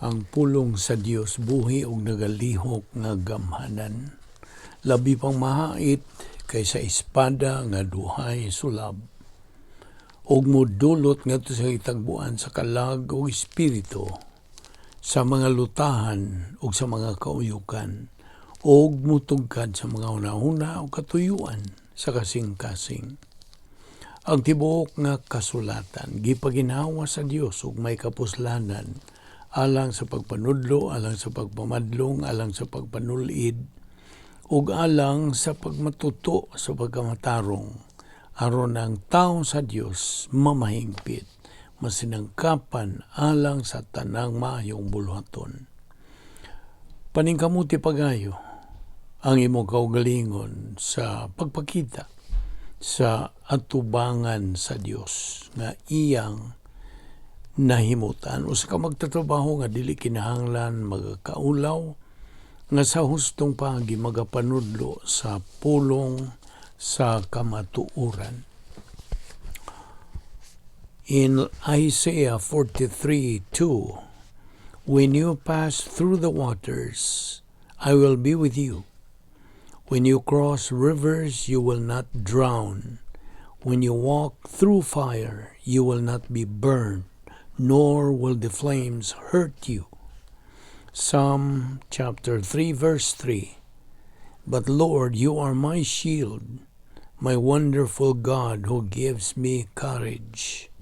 Ang pulong sa Dios buhi og nagalihok nga gamhanan. Labi pang mahait kaysa espada nga duhay sulab. Og modulot ngadto sa itagbuan sa kalag o espiritu, sa mga lutahan o sa mga kauyukan, og mutugkad sa mga hunahuna o katuyuan sa kasing-kasing. Ang tibuok nga kasulatan gipaginawa sa Dios ug may kapuslanan alang sa pagpanudlo, alang sa pagpamadlong, alang sa pagpanulid, ug alang sa pagmatuto sa pagkamatarong, aron ang tao sa Dios mamahingpit, masinangkapan alang sa tanang maayong bulhaton. Paningkamuti pagayo ang imong kaugalingon sa pagpakita sa atubangan sa Dios nga iyang nahimutan. Usa ka magtatrabaho nga dili kinahanglan magakaulaw nga sa hustong pagi magapanudlo sa pulong sa kamatuoran. In Isaiah 43:2, when you pass through the waters, I will be with you. When you cross rivers, you will not drown. When you walk through fire, you will not be burned, nor will the flames hurt you. Psalm chapter 3 verse 3. But Lord, you are my shield, my wonderful God who gives me courage.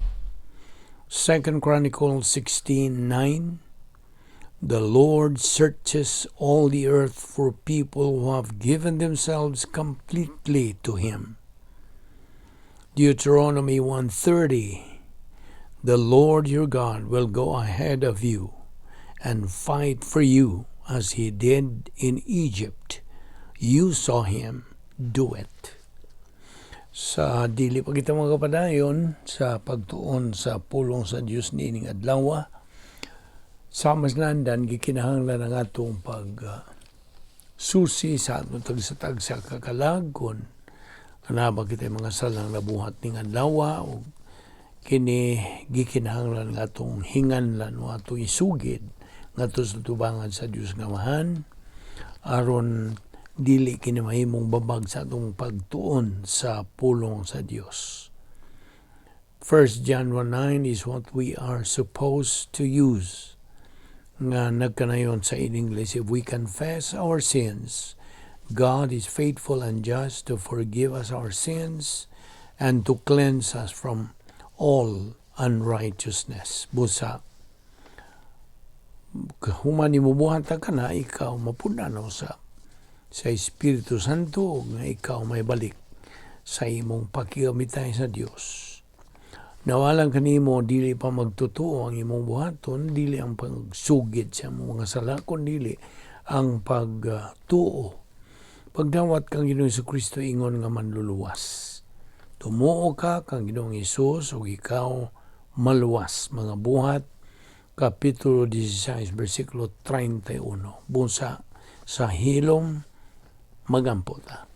2 Chronicles 16:9. The Lord searches all the earth for people who have given themselves completely to Him. Deuteronomy 1:30. The Lord your God will go ahead of you and fight for you as He did in Egypt. You saw Him do it. Sa dili pa kita magapadayon sa pagtuon sa pulong sa Dios niining adlaw, sa maslandan gikinahanglan ang atong susi sa atong tagsatag sa kakalag kun kanaba kita mga salang nabuhat ning adlaw o kini gikinahanglan nga atong hinganlan o atong isugid ngadto sa tubangan sa Dios nga mahan aron dili kini mahimong babag sa atong pagtuon sa pulong sa Dios. 1 John 1:9 is what we are supposed to use. Nga nagkanayon sa in English, if we confess our sins, God is faithful and just to forgive us our sins and to cleanse us from all unrighteousness. Busa, human imubuhat ka na, ikaw mapunaw sa Espiritu Santo nga ikaw may balik sa imong pakigamitay sa Dios. Nawalang kanimo dili pa magtutuo ang imong buhaton, dili ang pagsugid sa mga sala, kundi ang pagtuo. Pagdawat kang Ginoong Jesucristo ingon nga manluluwas. Tumuo ka kang Ginoong Hesus ug ikaw maluwas. Mga buhat, Kapitulo 16, versikulo 31. Busa sa hilom magampo ta.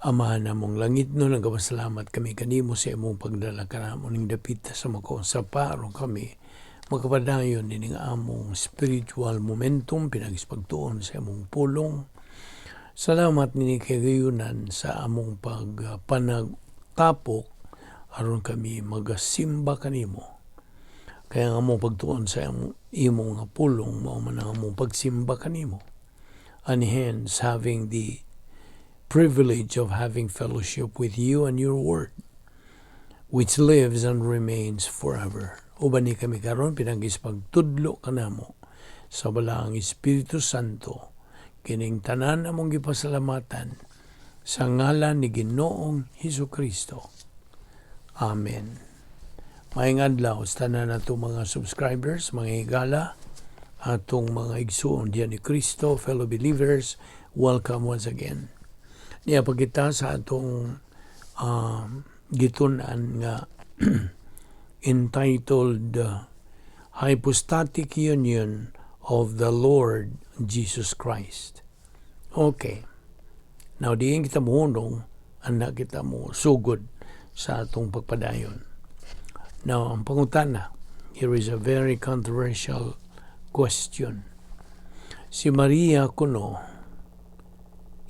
Ama namong langit no, nagapasalamat kami kanimo sa imong pagdala kanamo ning dapita sa mako sa aron kami makapadayon dining among spiritual momentum pinagispagtuon sa imong pulong. Salamat nini kagayunan sa among pagpanagtapok aron kami magasimba kanimo. Kaya ang among pagtuon sa imong pulong mao man ang among pagsimba kanimo. And hence having the privilege of having fellowship with you and your word, which lives and remains forever. Uban ni kami karon pinagispagtudlo kanamo sa balaang Espiritu Santo, kining tanan among gipasalamatan sa ngalan ni Ginoong Hesukristo. Amen. Maayong adlaw sa tanan natong mga subscribers, mga higala, atong mga igsoon diyan ni Kristo, fellow believers, welcome once again. Niya pagkita sa atong gitunan nga entitled Hypostatic Union of the Lord Jesus Christ. Okay. Now, diin kita mohonong, anak kita mo sugod sa atong pagpadayon. Now, ang pangutana, here is a very controversial question. Si Maria kuno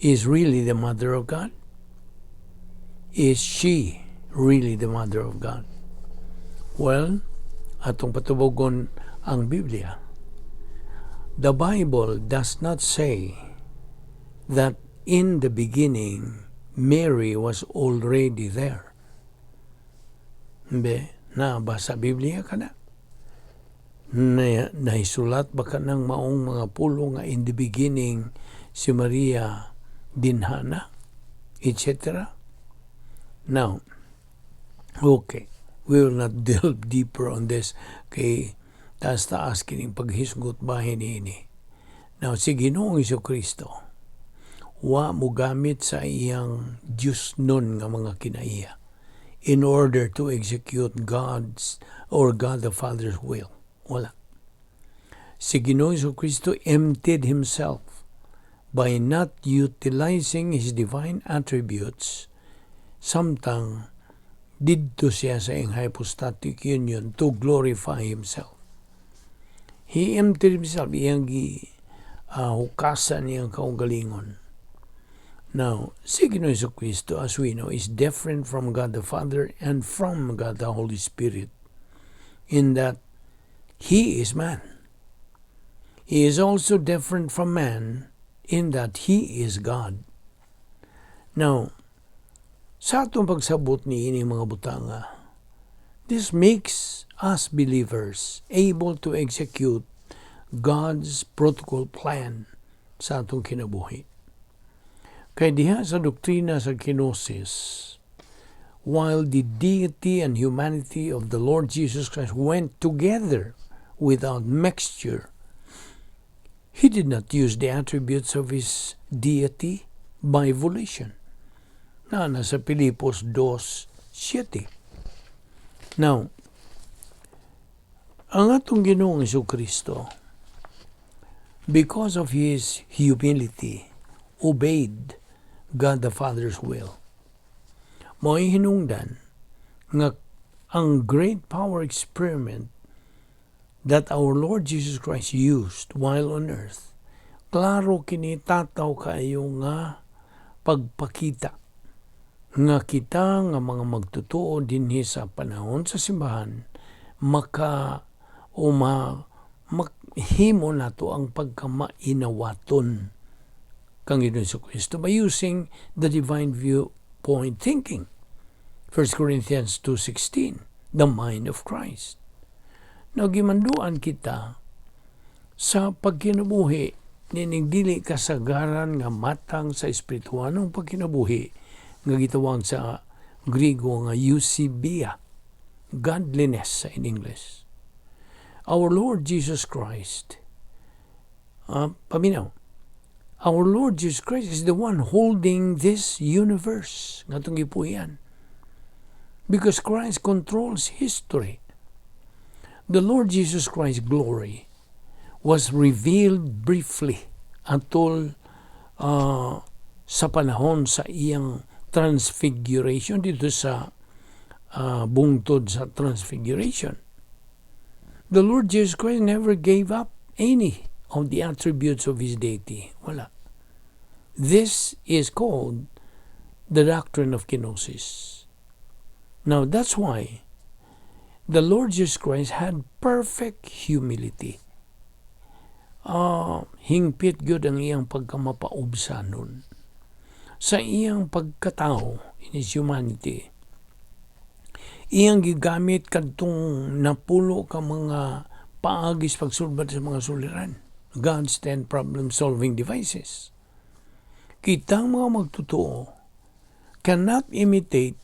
is really the Mother of God? Is she really the Mother of God? Well, atong patubogon ang Biblia. The Bible does not say that in the beginning, Mary was already there. Nabasa Biblia ka na? Naisulat ba ka ng maong mga pulo nga in the beginning si Maria dinhana, etc.? Now, okay, we will not delve deeper on this kay taas-taas kining paghisgot bahin ini. Now, si Ginoong Jesucristo, wa mo gamit sa iyang Diyos nun nga mga kinaiya in order to execute God's or God the Father's will. Wala. Si Ginoong Jesucristo emptied himself by not utilizing his divine attributes samtang didto siya sa iyang hypostatic union to glorify himself. He emptied himself, iyang hukasan iyang kaugalingon. Now, si Ginoong Jesucristo, as we know, is different from God the Father and from God the Holy Spirit in that He is man. He is also different from man in that He is God. Now, sa atong pagsabot ni ini mga butanga, this makes us believers able to execute God's protocol plan sa atong kinabuhi. Kaya diha sa doktrina sa kenosis, while the deity and humanity of the Lord Jesus Christ went together without mixture, He did not use the attributes of His deity by volition. Nasa Pilipos 2:7. Now, ang atong Ginoong Jesucristo, because of His humility, obeyed God the Father's will. Mo'y hinungdan nga ang great power experiment that our Lord Jesus Christ used while on earth, klaro kini tataw kayo nga pagpakita nga kita nga mga magtutuo dinhi sa panahon sa simbahan mahimo nato ang pagkamainawaton kang Ginoong Jesucristo by using the divine viewpoint thinking. 1 Corinthians 2:16, the mind of Christ. Now, gimanduan kita sa pagkinabuhi, ninigdili kasagaran nga matang sa espirituanong pagkinabuhi, nga gitawag sa Griego nga eusebia, godliness in English. Our Lord Jesus Christ, our Lord Jesus Christ is the one holding this universe nga itong gipuyan. Because Christ controls history. The Lord Jesus Christ's glory was revealed briefly atol sa panahon sa iyang transfiguration dito sa bungtod sa transfiguration. The Lord Jesus Christ never gave up any of the attributes of His deity. Wala. This is called the doctrine of kenosis. Now, that's why the Lord Jesus Christ had perfect humility. Hingpit gyud ang iyang pagkamapaubsanon. Sa iyang pagkatao, in His humanity, iyang gigamit kadtong napulo ka mga paagis pagsulbad sa mga suliran. God's 10 problem-solving devices. Kitang mga magtutuo cannot imitate,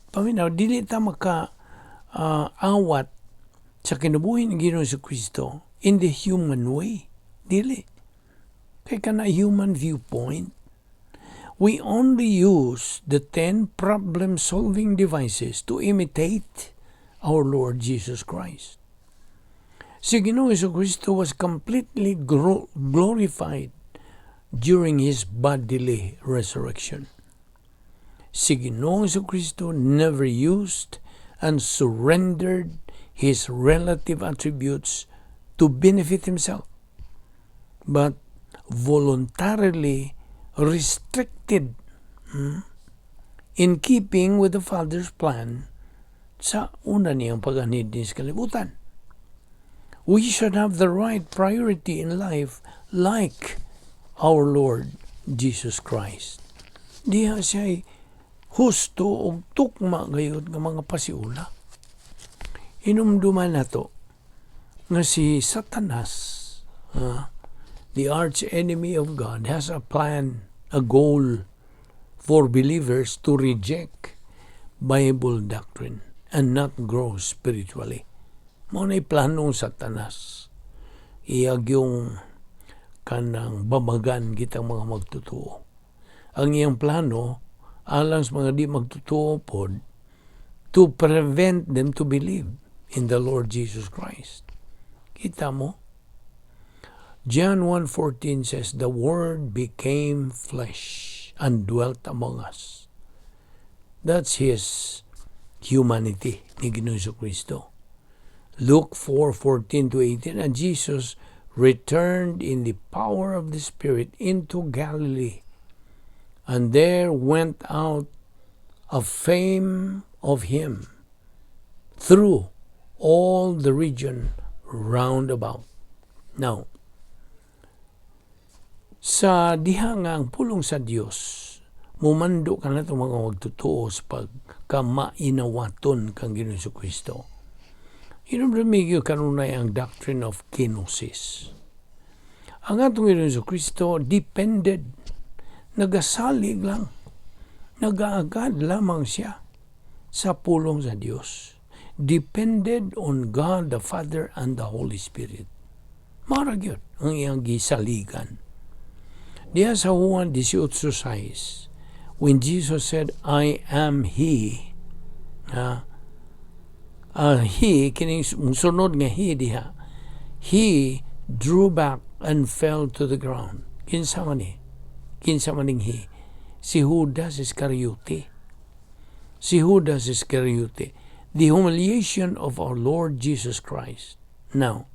dili ta awat sa kinabuhi ng Ginoong Jesucristo in the human way. Dili. Kaya ka na human viewpoint. We only use the 10 problem-solving devices to imitate our Lord Jesus Christ. Si Ginoong Jesucristo was completely glorified during His bodily resurrection. Si Ginoong Jesucristo never used and surrendered His relative attributes to benefit Himself, but voluntarily restricted in keeping with the Father's plan sa una niyang pag-anid sa kalibutan. We should have the right priority in life like our Lord Jesus Christ. Diha siya'y husto o tukma gayud ng mga pasiula. Inumduman nato nga si Satanas, the arch enemy of God, has a plan, a goal for believers to reject Bible doctrine and not grow spiritually. Mao na'y planong Satanas. Iyag yung kanang bamagan kitang mga magtutuo. Ang iyang plano, alang sa mga di magtutuo pod, to prevent them to believe in the Lord Jesus Christ. Kita mo? John 1:14 says, "The Word became flesh and dwelt among us." That's His humanity ni Ginoong Jesucristo. Luke 4:14-18, and Jesus returned in the power of the Spirit into Galilee, and there went out a fame of Him through all the region round about. Now, sa diha nga ang pulong sa Dios, mumando ka na itong mga magtutuo sa pagkamainawaton kang Ginoong Jesucristo. Inumramigyo kanunay ang doctrine of kenosis. Ang atong Ginoong Jesucristo depended, nagasalig lang, nagaagad lamang siya sa pulong sa Dios. Depended on God the Father and the Holy Spirit. Marag yun ang iyang gisaligan. Diya sa Juan 18:6, when Jesus said, "I am He," He, kining sunod nga He diha, He drew back and fell to the ground. Kinsa maning He? Si Judas Iscariote. The humiliation of our Lord Jesus Christ. Now,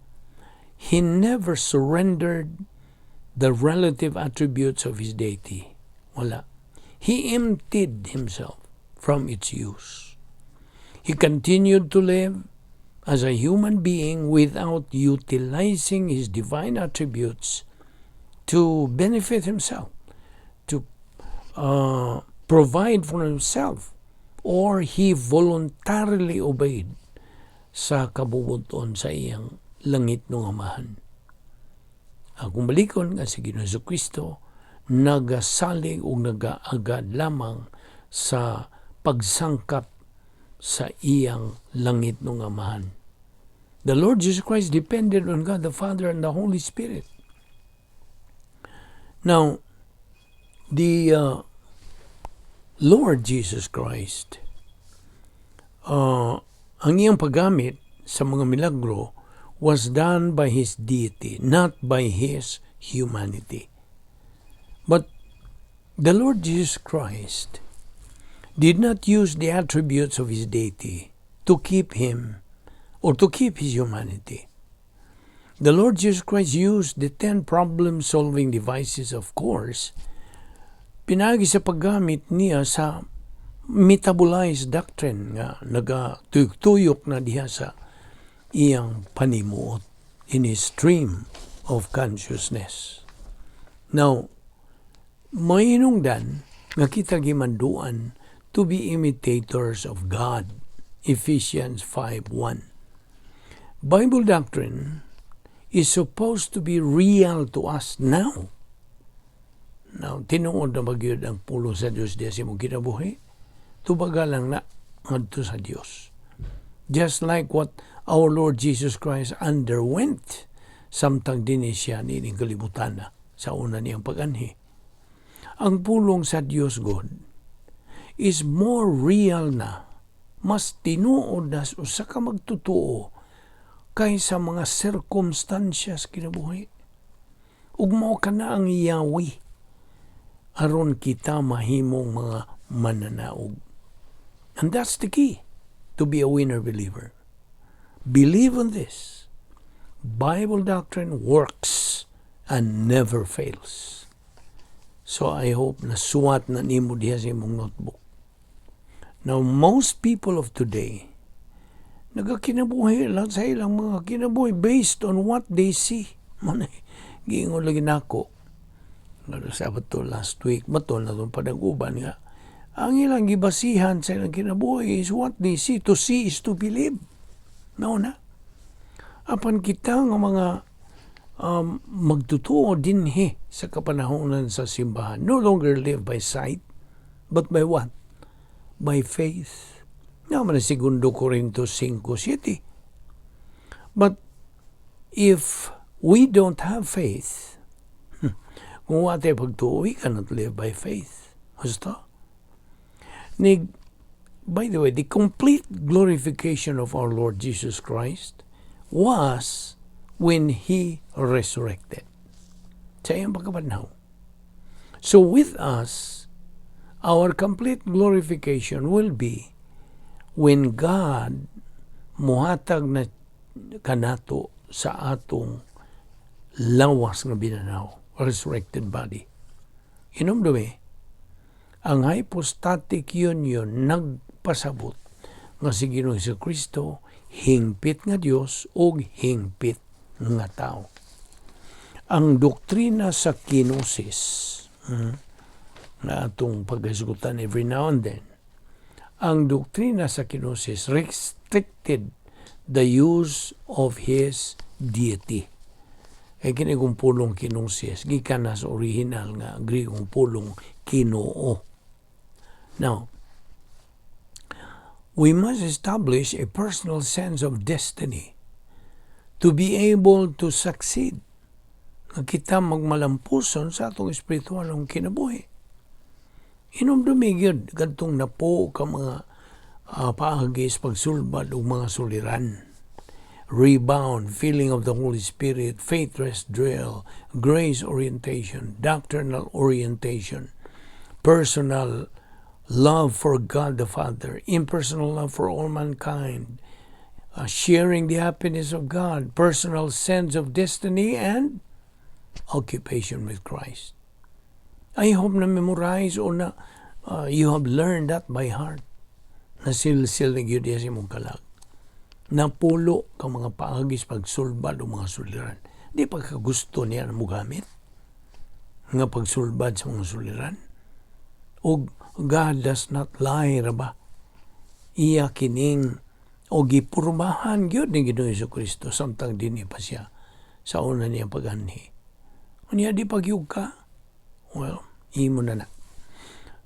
He never surrendered the relative attributes of His deity. Wala. He emptied Himself from its use. He continued to live as a human being without utilizing His divine attributes to benefit Himself, to provide for Himself, or He voluntarily obeyed sa kabubuton sa iyang langit ng Amahan. Kung balikon nga si Ginoong Jesucristo, nagasalig o nagaagad lamang sa pagsangkap sa iyang langit ng Amahan. The Lord Jesus Christ depended on God the Father and the Holy Spirit. Now, the Lord Jesus Christ, ang iyang paggamit sa mga milagro was done by His deity, not by His humanity. But the Lord Jesus Christ did not use the attributes of His deity to keep Him or to keep His humanity. The Lord Jesus Christ used the 10 problem-solving devices, of course, pinagi sa paggamit niya sa metabolized doctrine nga nagatuyok na diha sa iyang panimuot in His stream of consciousness. Now, may hinungdan nga kita gimanduan to be imitators of God. Ephesians 5:1. Bible doctrine is supposed to be real to us now. Now, tinuod na magyud ang pulo sa Diyos diya si mong kinabuhi. Tubaga lang na ngadto sa Diyos. Just like what our Lord Jesus Christ underwent samtang din siya nining kalibutan na sa una niyang pag-anhi. Ang pulong sa Dios God is more real na, mas tinuod na usa ka magtutuo kaysa mga circumstances kinabuhi. Ug mao kana ang Yahweh aron kita mahimong mga mananaog. And that's the key to be a winner believer. Believe in this. Bible doctrine works and never fails. So I hope na suwat na nimo diha sa imong notebook. Now, most people of today, nagakinabuhi lang sa ilang mga kinabuhi based on what they see. Giingon lagi nako. Sabado last week, matol na itong panaguban nga. Ang ilang gibasihan sa ilang kinabuhi is what they see. To see is to believe. No na. Apan kita nga mga magtutuo dinhi sa kapanahonan sa simbahan. No longer live by sight, but by what? By faith. Naman na 2 Corintios 5:7. But if we don't have faith, kung wate pagtuo, we cannot live by faith. Basta? By the way, the complete glorification of our Lord Jesus Christ was when He resurrected. Sa iyang pagkapanahon. So with us, our complete glorification will be when God muhatag na kanato sa atong lawas nga binanaw, resurrected body. Inumdumi, ang hypostatic union nagpasabot nga si Ginoong Jesucristo hingpit nga Dios o hingpit nga tao. Ang doktrina sa kenosis na atong paghisgutan every now and then, ang doktrina sa kenosis restricted the use of His deity. Kini kung pulong kenosis, gikan na sa original nga Grekong pulong kinoo. Now, we must establish a personal sense of destiny to be able to succeed. Kita magmalampuson sa atong espiritual ng kinabuhi. Inumdumigid, gantong napo ka mga paagis, pagsulbad o mga suliran. Rebound, feeling of the Holy Spirit, faith rest drill, grace orientation, doctrinal orientation, personal love for God the Father, impersonal love for all mankind, sharing the happiness of God, personal sense of destiny, and occupation with Christ. I hope na memorize o na you have learned that by heart. Nasilsil na yun sa mong kalag. Napulo ka mga paagis pagsulbad o mga suliran. Di pagkagusto niya na mo gamit nga pagsulbad sa mga suliran. O God does not lie, raba. Iya kining o gipurmahan gyud ni Ginoong Jesucristo samtang dinhi pa siya sa una niya paganhi. Unya di pagyug ka? Well, imo na.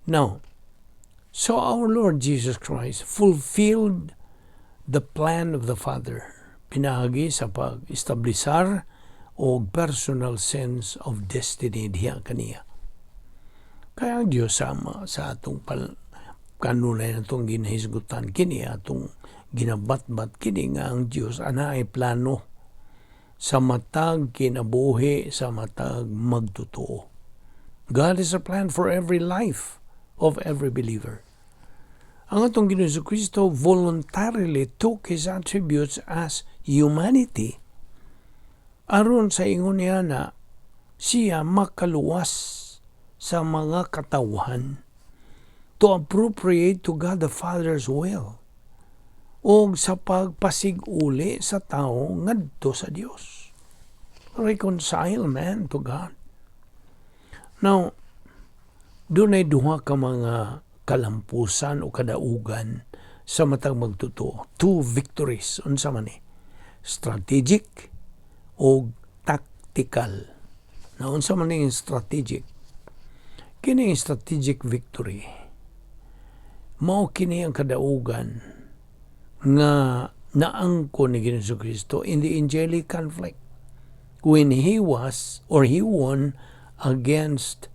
Now, so our Lord Jesus Christ fulfilled the plan of the Father. Pinahagi sa pag-establisar o personal sense of destiny diya kaniya. Kaya ang Diyos sama sa atong kanunay na itong ginahisgutan, kini atong ginabatbat, kini nga ang Diyos ana ay plano sa matag kinabuhi, sa matag magtutuo. God is a plan for every life of every believer. Ang atong Ginoong Jesucristo voluntarily took His attributes as humanity aron sa ingon niya na siya makaluwas sa mga katawhan to appropriate to God the Father's will o sa pagpasiguli sa tao ngadto sa Dios. Reconcile man to God. Now, doon ay duha ka mga kalampusan o kadaugan sa matag magtutuo. Two victories. Unsa man strategic o tactical. Na unsa man yung strategic? Kini yung strategic victory. Mao kini ang kadaugan nga naangko ni Ginoong Jesucristo in the angelic conflict when He won against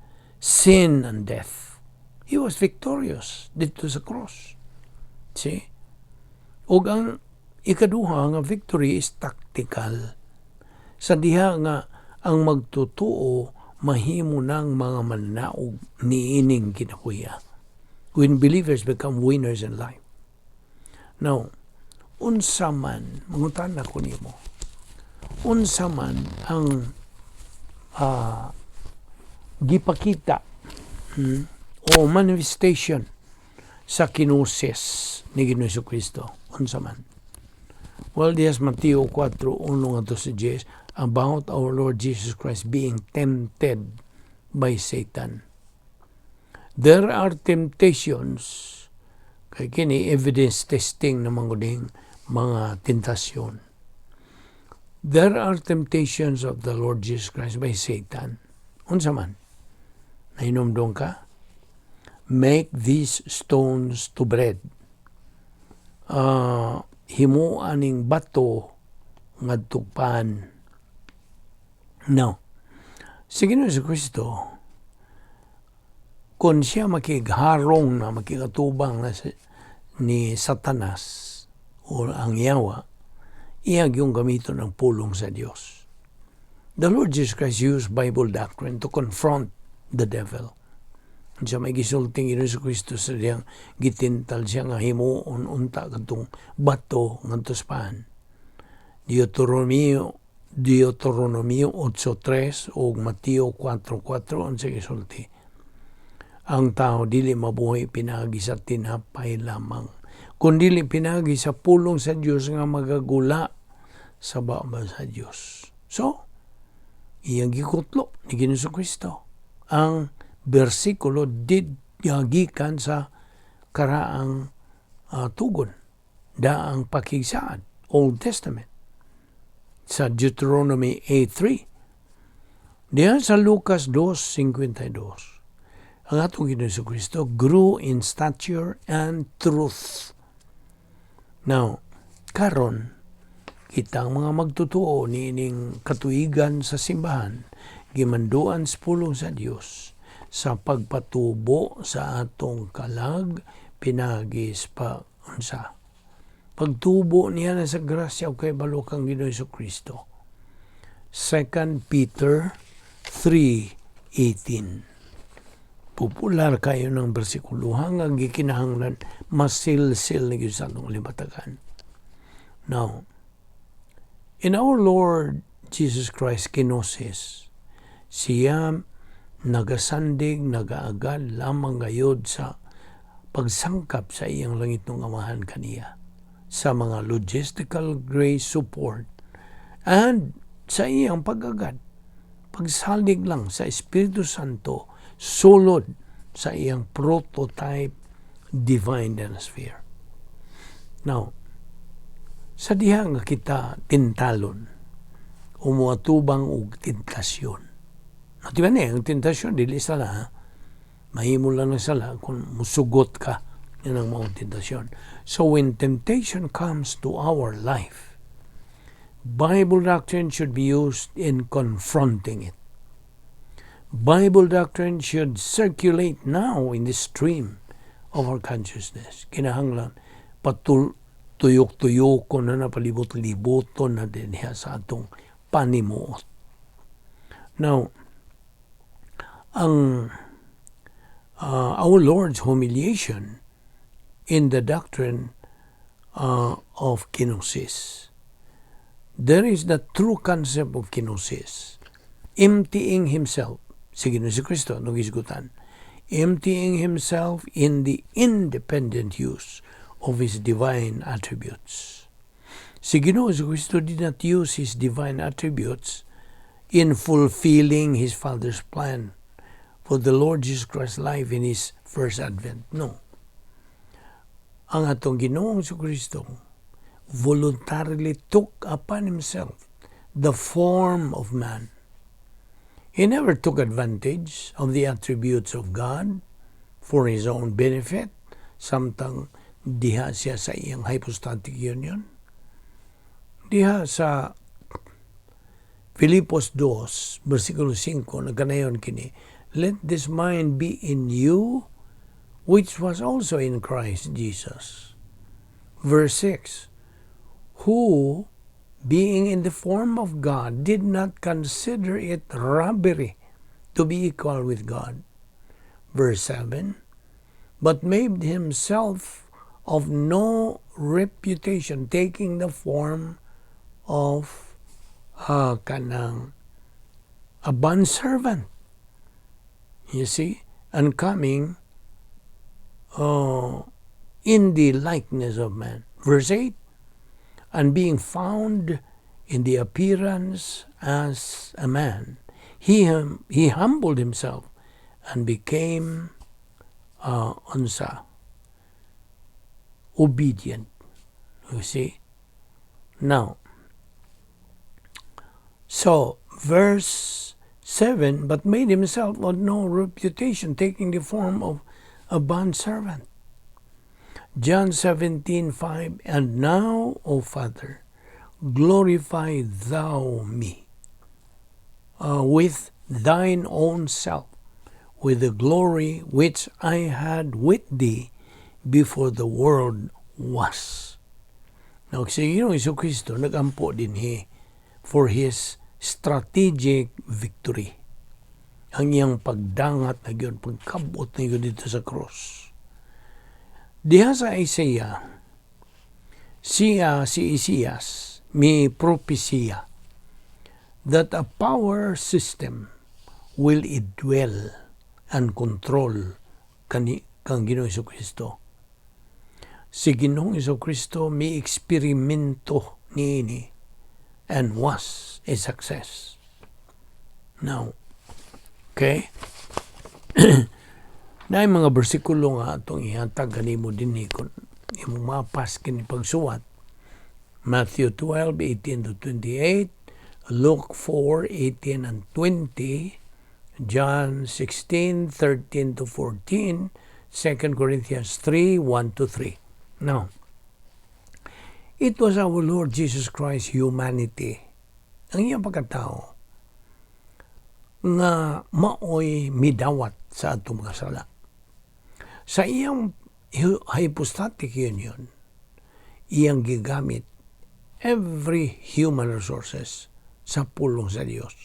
sin and death. He was victorious dito sa cross. See? Ug ang ikaduha nga victory is tactical. Sa diha nga ang magtutuo mahimo ng mga mananaog niining kinakuya. When believers become winners in life. Now, unsa man, mangutan ako nimo, unsa man ang gipakita o manifestation sa kinusis ni Ginoong Jesucristo, unsa man. Well, dias Mateo 4:1-10 about our Lord Jesus Christ being tempted by Satan. There are temptations, kay kini evidence testing naman ko ding mga tentasyon. There are temptations of the Lord Jesus Christ by Satan. Unsa man? Nahinomdong ka? Make these stones to bread. Himo aning bato ngadtog pan. Now, si Ginoong Jesucristo, kung siya makigharong na makigatubang na ni Satanas o ang yawa, iyag yung gamiton ng pulong sa Diyos. The Lord Jesus Christ used Bible doctrine to confront the devil. Siya may gisulting Ginoong Jesucristo sa diyang gitintal siya nga himuon unta katong bato ngadto sa pan. Deuteronomio 8:3 o Mateo 4:4 ang sige sulti. Ang tao dili mabuhay pinagi sa tinapay lamang, kundi pinagi sa pulong sa Dios nga magagula sa baba sa Dios. So, iyang gikutlo ni Ginoong Jesucristo ang bersikulo did yagikan sa karaang tugon daang pakigsaad, Old Testament, sa Deuteronomy 8:3. Diyan sa Lucas 2:52, ang atong Ginoong Jesucristo grew in stature and truth. Now, karon kitang mga magtutuo niining katuigan sa simbahan, gimanduan sa pulong sa Dios sa pagpatubo sa atong kalag pinagis pa unsa. Pagtubo niya na sa grasya o kay balokang Ginoong Jesucristo. 2 Peter 3:18. Popular kayo ng bersikulo hanggang gikinahanglan masilsil ni sa atong libatagan. Now, in our Lord Jesus Christ kinosis, siya nagasandig, nagaagad lamang gayod sa pagsangkap sa iyang langit ng amahan kaniya, sa mga logistical grace support, and sa iyang pag-agad, pagsalig lang sa Espiritu Santo, sulod sa iyang prototype divine atmosphere. Now, sa diha nga kita tintalon, umuatubang og tentasyon. At diba ang tentasyon, dili sala, mahimo lang na sala kung musugot ka, yan ang mga tentasyon. So when temptation comes to our life, Bible doctrine should be used in confronting it. Bible doctrine should circulate now in the stream of our consciousness. Kinahanglan tuyok-tuyok na napalibot-liboton na din sa atong panimuot. Now, our Lord's humiliation in the doctrine of kenosis. There is the true concept of kenosis. Emptying himself. Si Ginoong Jesucristo, nung isgutan. Emptying himself in the independent use of his divine attributes. Si Ginoong Jesucristo did not use his divine attributes in fulfilling his Father's plan for the Lord Jesus Christ's life in his first advent. No. Ang atong Ginoong Jesucristo voluntarily took upon himself the form of man. He never took advantage of the attributes of God for his own benefit, samtang diha siya sa iyang hypostatic union. Diha sa Filipos 2, versikulo 5, nagkanayon kini, let this mind be in you, which was also in Christ Jesus. Verse 6, who, being in the form of God, did not consider it robbery to be equal with God. Verse 7, but made himself of no reputation, taking the form of a bondservant. You see, and coming in the likeness of man. Verse 8, and being found in the appearance as a man, he humbled himself and became obedient. You see? Now, so verse 7, but made himself of no reputation, taking the form of a bondservant. John 17:5, and now, O Father, glorify thou me with thine own self, with the glory which I had with thee before the world was. Now, si Ginoong Jesucristo nagampo din for his strategic victory. Ang iyang pagdangat na yun, pagkabot na yun dito sa cross. Diha sa Isaiah, si Isias may propesya that a power system will indwell and control kang Ginoong Jesucristo. Si Ginoong Jesucristo may eksperimento niini and was a success. Now, okay? Na mga bersikulo nga atong ihatag kanimo dinhi kun imong mapas kini pagsuwat. Matthew 12:18 to 28, Luke 4:18 and 20, John 16:13 to 14, 2 Corinthians 3:1 to 3. Now, it was our Lord Jesus Christ humanity, ang iyang pagkatao, nga maoy midawat sa atong mga sala. Sa iyang hypostatic union, iyang gigamit every human resources sa pulong sa Dios.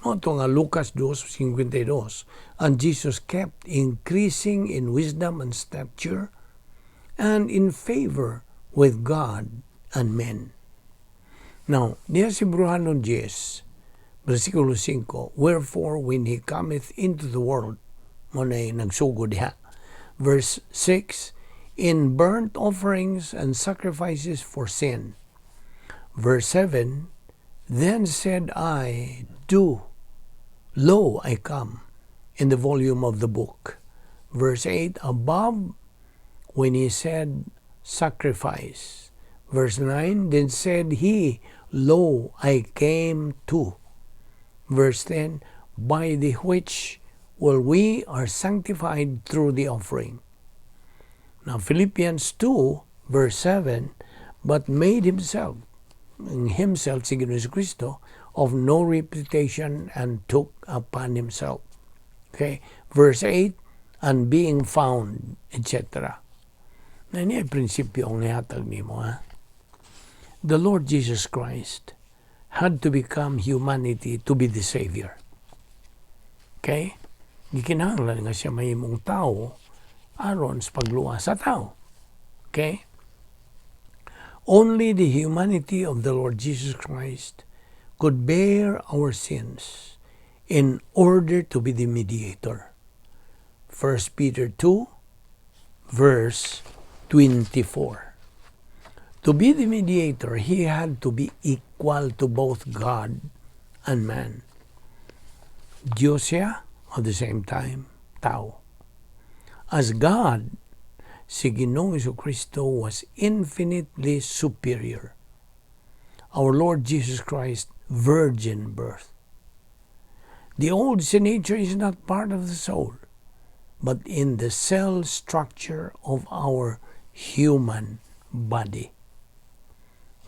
Ito nga Lucas 2:52, and Jesus kept increasing in wisdom and stature and in favor with God and men. Now, diya si Bruhanon 10, versikulo 5, wherefore when he cometh into the world, mo na'y nagsugod diha. Verse 6, in burnt offerings and sacrifices for sin. Verse 7, then said I, lo, I come, in the volume of the book. Verse 8, above, when he said sacrifice. Verse 9, then said he, lo, I came too. Verse 10, by the which we are sanctified through the offering. Now, Philippians 2, verse 7, but made himself, si Ginoong Jesucristo, of no reputation and took upon himself. Okay? Verse 8, and being found, etc. Na niya prinsipyo ang nihatag nimo, ha? The Lord Jesus Christ had to become humanity to be the Savior. Okay? Gikinahanglan nga siya mahimong tao aron sa pagluwas sa tao. Okay? Only the humanity of the Lord Jesus Christ could bear our sins in order to be the mediator. 1 Peter 2, verse 24. To be the mediator, he had to be equal to both God and man. Diyos siya, at the same time, tao. As God, si Ginoong Jesucristo was infinitely superior. Our Lord Jesus Christ, virgin birth. The old sin nature is not part of the soul, but in the cell structure of our human body.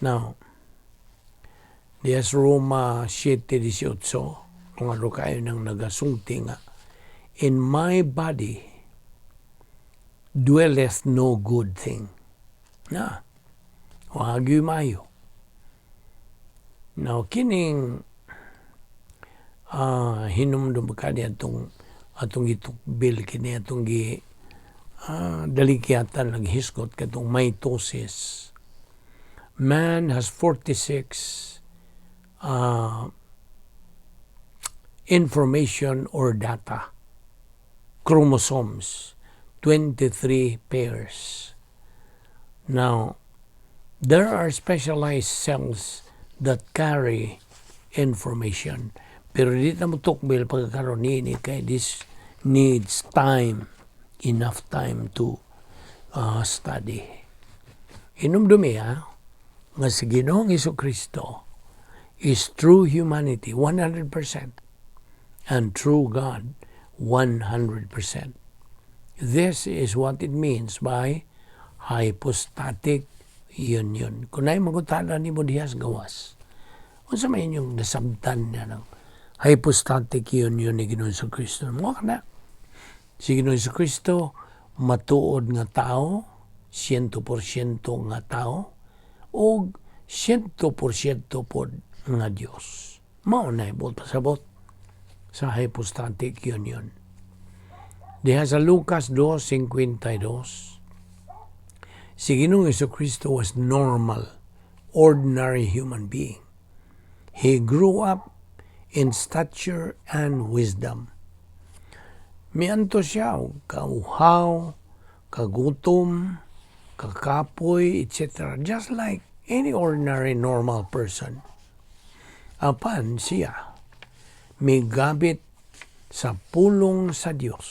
Now, dias Roma 7:18, Nga ro kayo nang nagasungti nga, in my body dwelleth no good thing. Na, wagyo mayo. Now, kining hinumdum ka niya atong itukbil, kini atong dalikyatan, naghisgot katong mitosis. Man has 46 information or data, chromosomes, 23 pairs. Now, there are specialized cells that carry information. Pero di na mo tukbil pagkakaroon ni kay this needs time, enough time to study. Inumdumi nga si Ginoong Jesucristo is true humanity 100% and true God 100%. This is what it means by hypostatic union. Kung na'y magutala ni mo dihas gawas, kung sa may inyong nasabtan niya ng hypostatic union ni Ginoong Jesucristo, mga na. Si Ginoong Jesucristo, matuod nga tao, 100% nga tao, o 100% pod nga Diyos. Maunay po pasabot sa hypostatic union. Diha sa Lucas 2:52, si Ginoong Jesucristo was normal, ordinary human being. He grew up in stature and wisdom. Mianto siya, kauhaw, kagutom, kakapoy, etc. Just like any ordinary normal person. Apan siya, may gabit sa pulong sa Diyos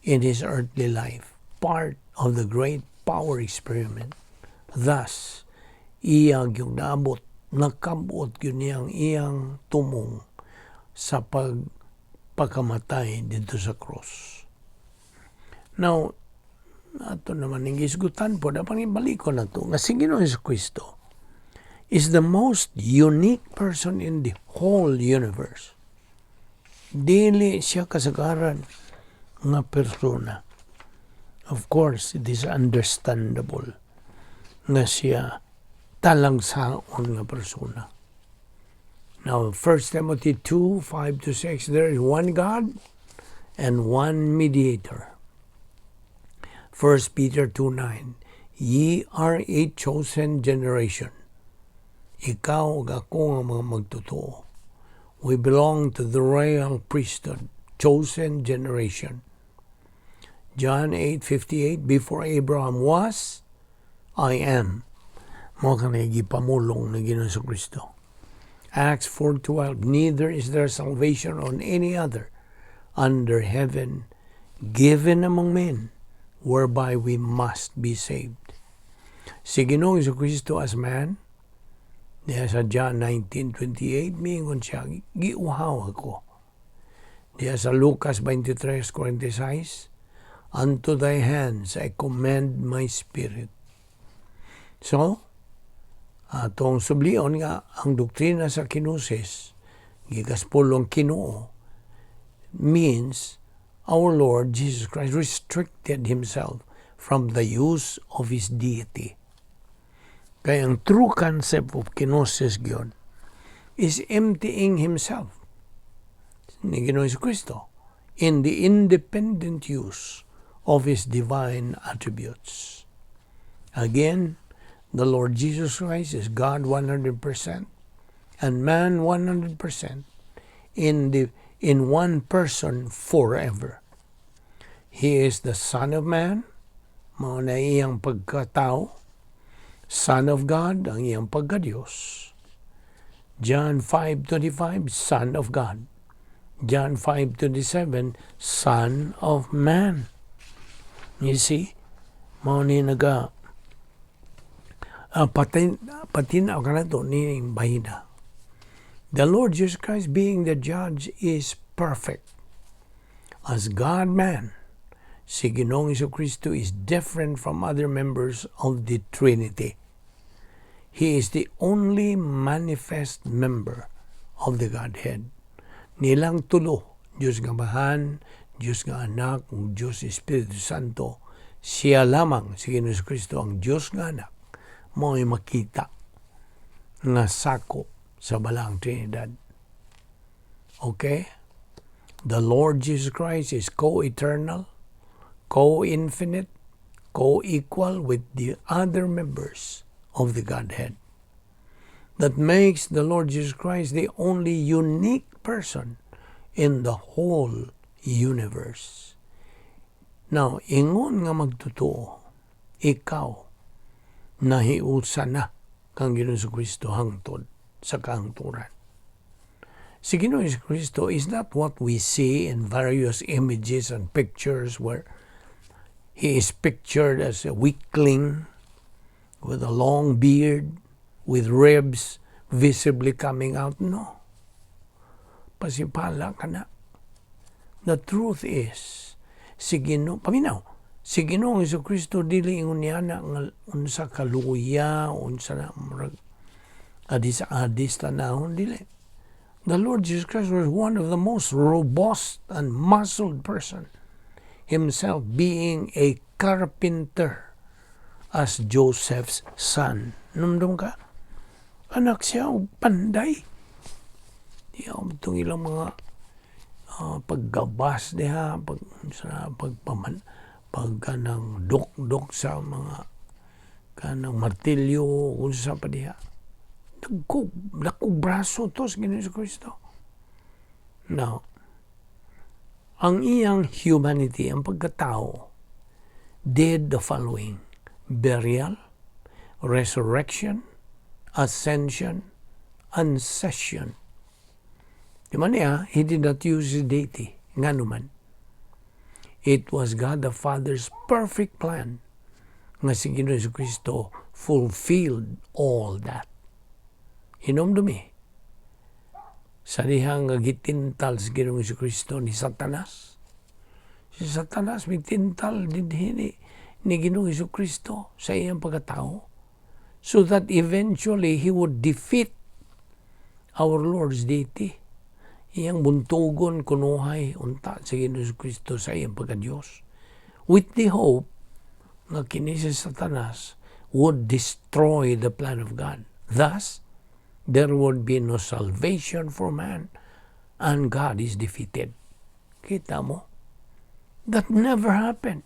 in his earthly life, part of the great power experiment. Thus, iyag yung naabot, nakabot yun iyang tumong sa pagkamatay dito sa cross. Now, ato naman ang isgutan po, dapat ibalik ko na ito, nga si Ginoong Jesucristo is the most unique person in the whole universe. Dili siya kasagaran nga persona. Of course, it is understandable nga siya talangsaon nga persona. Now, 1 Timothy 2:5-6, there is one God and one mediator. 1 Peter 2:9, ye are a chosen generation. Ikaw ug ako nga mga magtotoo. We belong to the royal priesthood, chosen generation. John 8:58, before Abraham was, I am. Mo ka na gipamulong na Ginoong Jesucristo. Acts 4:12, neither is there salvation on any other under heaven given among men whereby we must be saved. Si Ginoong Jesucristo as man, diya sa John 19:28, mingon siya, giuhaw ako. Diya sa Lucas 23:46, unto thy hands I commend my spirit. So, atong sublion nga ang doktrina sa kinusis, gigaspulong Kinoo, means our Lord Jesus Christ restricted himself from the use of his deity. Kaya ang true concept of kenosis yun is emptying himself ni Ginoong Jesucristo in the independent use of his divine attributes. Again, the Lord Jesus Christ is God 100% and man 100% in one person forever. He is the Son of Man, mao na iyang pagkatao, Son of God, ang iyang pagkadiyos. John 5:25, Son of God. John 5:27, Son of Man. You see, mao ni patina ka na ito ni bahida. The Lord Jesus Christ being the judge is perfect. As God-man, si Ginoong Jesucristo is different from other members of the Trinity. He is the only manifest member of the Godhead nilang tulo, Diyos nga Amahan, Diyos nga Anak, ug Diyos Espiritu Santo, siya lamang si Ginoong Kristo ang Diyos nga Anak, mao'y makita nga sakop sa balang Trinidad. Okay? The Lord Jesus Christ is co-eternal, co-infinite, co-equal with the other members of the Godhead. That makes the Lord Jesus Christ the only unique person in the whole universe. Now, ingon nga magtotoo, ikaw, nahiusa na kang Ginoong Kristo hangtod sa kahangturan. Si Ginoong Kristo is not what we see in various images and pictures where He is pictured as a weakling with a long beard, with ribs visibly coming out. No. Pasipala ka na. The truth is, si Ginoong Jesucristo dili ingon niya na unsa kaluya, unsa na adis tanahon, dili. The Lord Jesus Christ was one of the most robust and muscled person, himself being a carpenter as Joseph's son. Numdum ka? Anak siya, panday. Itong ilang mga paggabas niya, pagkanang dok sa mga kanang martilyo, unsa pa diha. Dakog braso to sa Ginoong Kristo. Now, ang iyang humanity, ang pagkatao, did the following: burial, resurrection, ascension, and session. Di man niya, he did not use his deity. Nga naman. It was God the Father's perfect plan nga si Ginoong Kristo fulfilled all that. Hinomdumi. Sa dihang gitintal si Ginoong Kristo ni Satanas. Si Satanas may tintal din ni Ginoong Kristo sa iyang pagkatao, so that eventually he would defeat our Lord's deity. Iyang buntugon kunuhay unta sa Ginoong Kristo sa iyang pagka-Diyos, with the hope na kini si Satanas would destroy the plan of God. Thus, there would be no salvation for man and God is defeated. Kita mo? That never happened.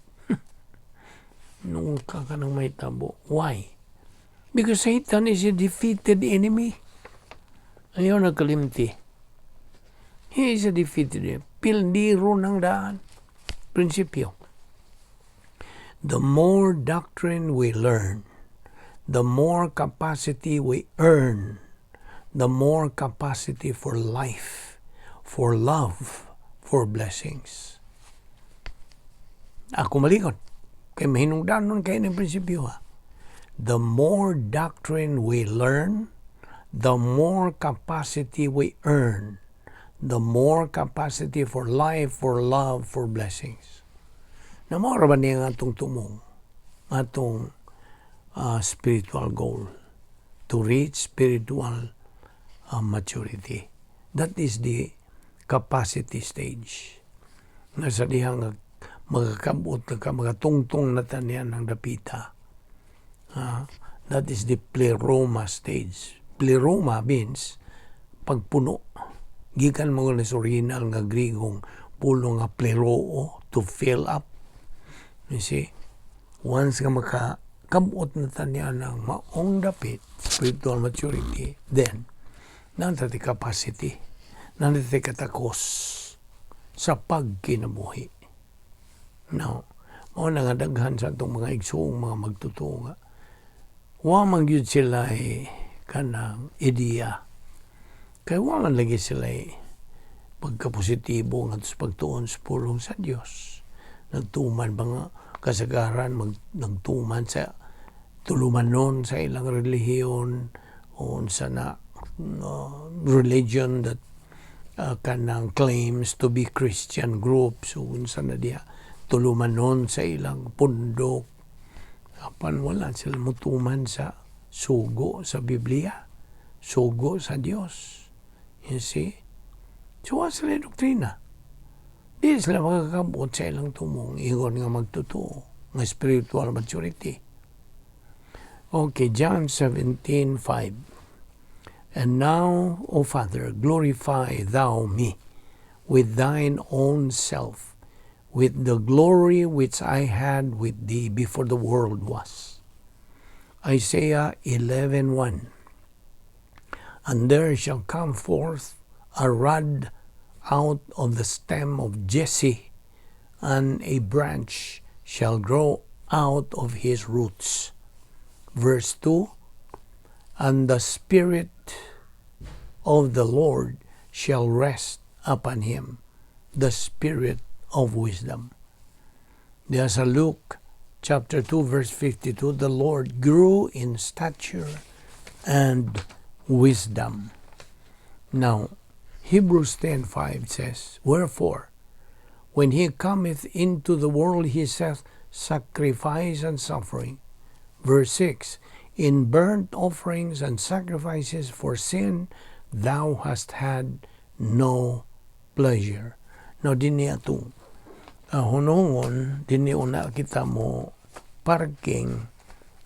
Nung ka nang may tabo. Why? Because Satan is a defeated enemy. Ayaw nagkalimti. He is a defeated enemy. Pildiro ng daan. Prinsipyo. The more doctrine we learn, the more capacity we earn, the more capacity for life, for love, for blessings. Ako malikot. Kaya mahinungdan nun kayo ng prinsipyo ha. The more doctrine we learn, the more capacity we earn, the more capacity for life, for love, for blessings. Na maura ba niya nga itong tumong, atong spiritual goal, to reach spiritual maturity. That is the capacity stage. Nasa dihang magkakabot ka, magatungtong na tanian ng dapita. That is the pleroma stage. Pleroma means pagpuno. Gikan mo nga sa original nga Grigong pulo nga pleroo, to fill up. You see? Once nga makakabot na tanian ng maong dapit, spiritual maturity, then, nanti capacity, nanti katakos sa pagkinabuhi. Now, mao na nga daghan sa itong mga igsoong mga magtutoo nga. Wa man gyud sila kanang ideya. Kaya wa man lagi sila pagkapositibo nga sa pagtuon sa pulong sa Dios. Nagtuman ba nga kasagaran, nagtuman sa tulumanon sa ilang relihiyon o sa na religion that kanang claims to be Christian groups o sa na diya tulumanon sa ilang pundok. Apan wala sila mutuman sa sugo sa Biblia, sugo sa Dios. You see? So, sila doktrina. Di sila makakabot sa ilang tumong, ingon nga magtotoo, nga spiritual maturity. Okay, John 17:5. And now, O Father, glorify thou me with thine own self, with the glory which I had with thee before the world was. Isaiah 11:1. And there shall come forth a rod out of the stem of Jesse, and a branch shall grow out of his roots. Verse 2, and the Spirit of the Lord shall rest upon him, the Spirit of wisdom. There's a Luke chapter 2 verse 52, the Lord grew in stature and wisdom. Now, Hebrews 10:5 says, wherefore, when he cometh into the world, he saith, sacrifice and suffering. Verse 6, in burnt offerings and sacrifices for sin, thou hast had no pleasure. Now, dini atong hunungon, dini una kita mo parking,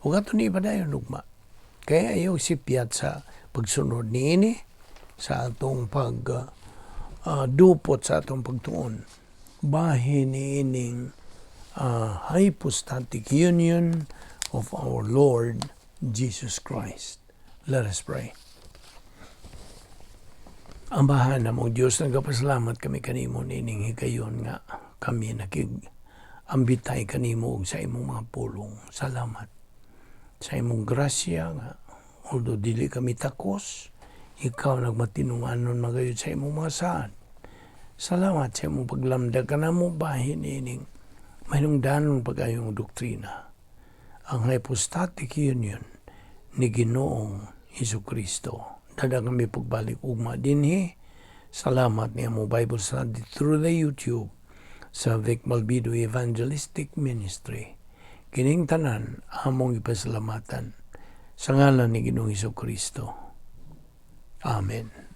ug ato ni ibadayon ugma. Kaya ayaw sipyat sa pagsunod ni ini, sa atong dupot sa atong pagtuon. Bahin ni ining hypostatic union of our Lord Jesus Christ. Let us pray. Ambahan na mong Diyos, nagpasalamat kami kanimo nining higayon nga kami ambitay kanimo sa imong mga pulong. Salamat sa imong grasya nga although dili kami takos, ikaw nagmatinunganon magayod sa imong mga saan. Salamat sa imong paglamdag ka na mo bahin ining mahinungdanon pagayong doktrina. Ang hypostatic union ni Ginoong Hesukristo. Dada kami pagbalik ugma dinhi. Salamat niya mo Bible study through the YouTube sa Balbido Evangelistic Ministry. Kining tanan among ipasalamatan sa ngalan ni Ginoong Hesukristo. Amen.